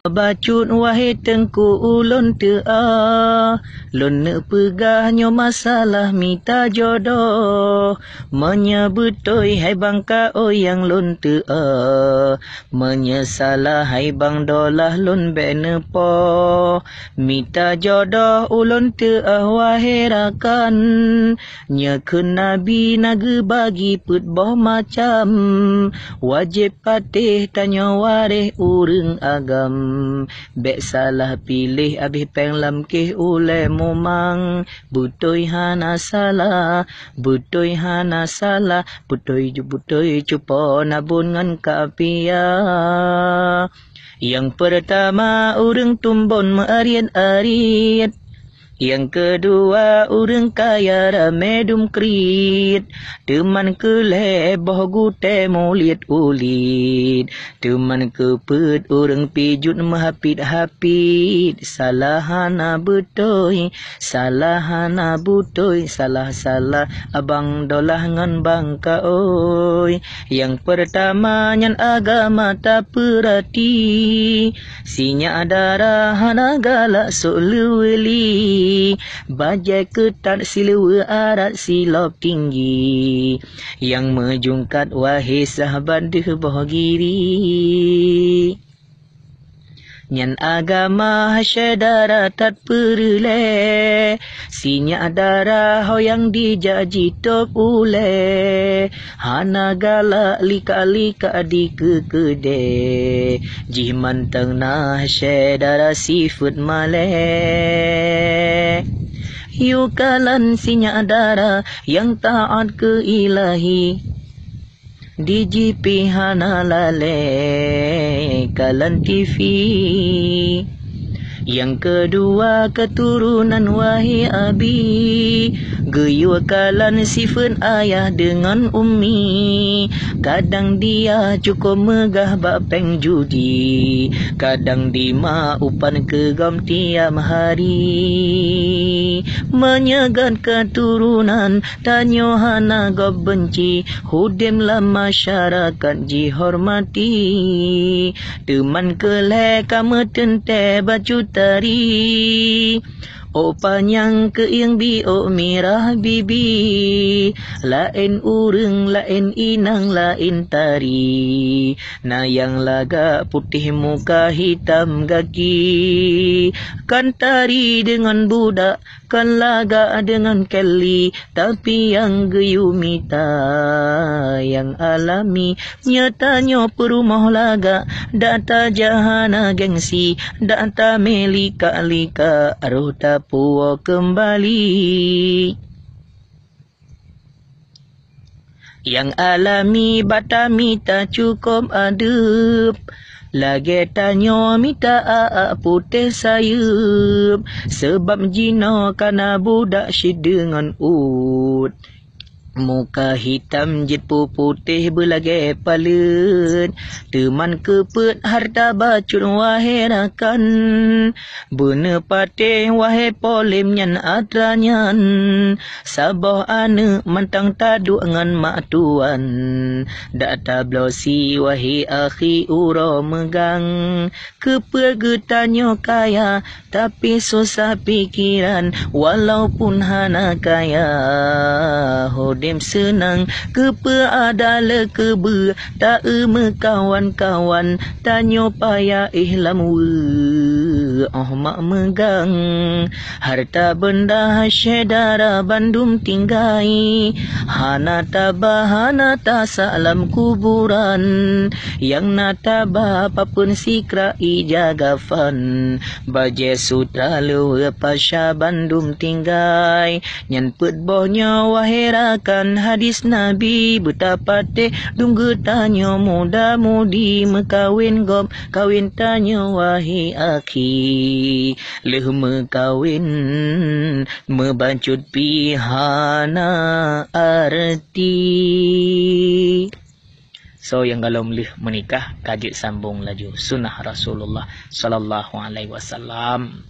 Bacut wahai tengku ulun te'a, lun ne pegahnya masalah minta jodoh. Menyebutoi hai bangka o yang lun te'a, menyesalah hai bang dolah lun bene po. Minta jodoh ulun te'a wahai rakan, nyekun nabi naga bagi put boh macam. Wajib patih tanya wareh urang agam. Bek salah pilih abih penglam keh ule momang. Butoi hana salah, butoi hana salah, butoi cupo nabun ngan kapia. Yang pertama urang tumbon mearian-arian, yang kedua urang kaya rame dum krit. Teman ke leboh gute mulit ulit, teman ke pet urang pijut mahapit-hapit. Salahana butoi, salahana butoi, salah-salah abang dolah ngan bangka oi. Yang pertama nyan agama tak perhati, sinya darah hana galak sok leweli. Bajai ketat silewa arat silop tinggi, yang menjungkat wahai sahabat dehboh giri. Nyan agama hasyadara tat perle, sinya darah ho yang dijaji tok ule. Hana galak lika-lika di kekede, jih manteng nah hasyadara sifut male. Yukalan sinya darah yang taat ke ilahi, di GP hana lale kalan TV. Yang kedua keturunan wahai abi, geyu kalan sifat ayah dengan ummi. Kadang dia cukup megah bapeng judi, kadang dima upan kegam tiap hari. Menyegan keturunan tanyo hana gob benci, hudimlah masyarakat dihormati. Teman keleh kamu tente baju tari, o panjang ke yang bi o mirah bibi. Lain urang, lain inang, lain tari, na yang laga putih muka hitam gaki. Kan tari dengan budak, kan laga dengan Kelly, tapi yang geyu mita yang alami. Nyatanya perumah laga, data jahana gengsi, data melika-lika, aruh tapuwa kembali. Yang alami bata mita cukup adab, lagi tanya mita putih sayup. Sebab jina kana budak syid dengan ut, muka hitam jit putih berlagi palut. Teman kepet harta bacut wahai rakan, bener patih wahai polim nyan adranyan. Sabah anak mentang taduk ngan mak tuan, dak tablosi wahai akhi ura megang. Kepet getanyo kaya tapi susah pikiran, walaupun hana kaya hodim senang. Kepe adalah kebe tak kawan-kawan, tanyo payah ihlam mak megang. Harta benda hasyadara bandum tinggai, hana tabah hana ta salam kuburan. Yang nataba apapun sikra ijagafan, baje sutra lewe pasha bandum tinggai. Nyan pet bohnya wahai rakan hadis Nabi, betapa teh dunggu tanya muda-mudi mekawin gob kawin tanya wahai akhi. Leh mekawin mebancut pihana arti. So yang kalau melih menikah kaget sambung laju sunnah Rasulullah sallallahu alaihi wasallam.